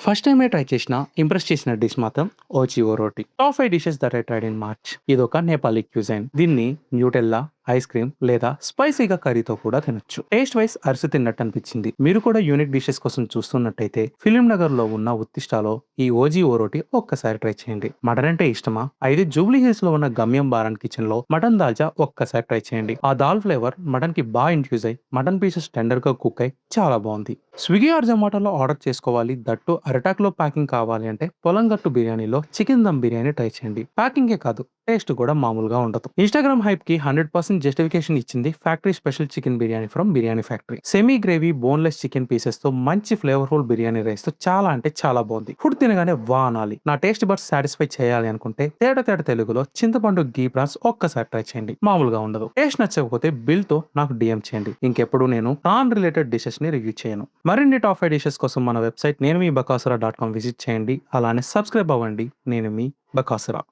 First టైమే try చేసిన impress చేసిన డిష్ మాత్రం ఓచిఓ రోటీ. Top 5 dishes that I tried in March. ఇదొక నేపాలీ క్యూజైన్. దీన్ని న్యూటెల్లా, ఐస్ క్రీమ్ లేదా స్పైసీగా కర్రీతో కూడా తినొచ్చు. టేస్ట్ వైస్ అరిసి తిన్నట్టు అనిపించింది. మీరు కూడా యూనిక్ డిషెస్ కోసం చూస్తున్నట్టయితే ఫిలిం నగర్ లో ఉన్న ఉత్తిష్టాలో ఈ ఓజిఓ రోటీ ఒక్కసారి ట్రై చేయండి. మటన్ అంటే ఇష్టమా? అయితే జూబ్లీ హిల్స్ లో ఉన్న గమ్యం బారన్ కిచెన్ లో మటన్ దాల్చా ఒక్కసారి ట్రై చేయండి. ఆ దాల్ ఫ్లేవర్ మటన్ కి బాగా ఇన్ఫ్యూజ్ అయ్యి మటన్ పీసెస్ టెండర్ గా కుక్ అయి చాలా బాగుంది. స్విగ్గీ ఆర్ జొమాటోలో ఆర్డర్ చేసుకోవాలి, దట్టు అరటాక్లో ప్యాకింగ్ కావాలి అంటే పొలంగట్టు బిర్యానీలో చికెన్ దమ్ బిర్యానీ ట్రై చేయండి. ప్యాకింగే కాదు, టేస్ట్ కూడా మామూలుగా ఉండదు. ఇన్‌స్టాగ్రామ్ హైప్ కి 100% జస్టిఫికేషన్ ఇచ్చింది factory special chicken biryani from biryani factory. Semi gravy boneless chicken pieces తో మంచి ఫ్లేవర్ఫుల్ బిర్యానీ రైస్ తో చాలా అంటే చాలా బాగుంది. ఫుడ్ తినగానే వా అనాలి. నా టేస్ట్ బడ్స్ సాటిస్ఫై చేయాలి అనుకుంటే తేట తేట తెలుగులో చింతపండు గీ ప్రాన్స్ ఒక్కసారి ట్రై చేయండి. మామూలుగా ఉండదు. టేస్ట్ నచ్చకపోతే బిల్ తో నాకు డిఎం చేయండి. ఇంకెప్పుడు నేను నాన్ రిలేటెడ్ డిషెస్ ని రివ్యూ చేయను. మరిన్ని టాప్ 5 డిషెస్ కోసం మన వెబ్సైట్ నేను మీ బకాసురా.com విజిట్ చేయండి. అలానే సబ్స్క్రైబ్ అవ్వండి. నేను మీ బకాసురా.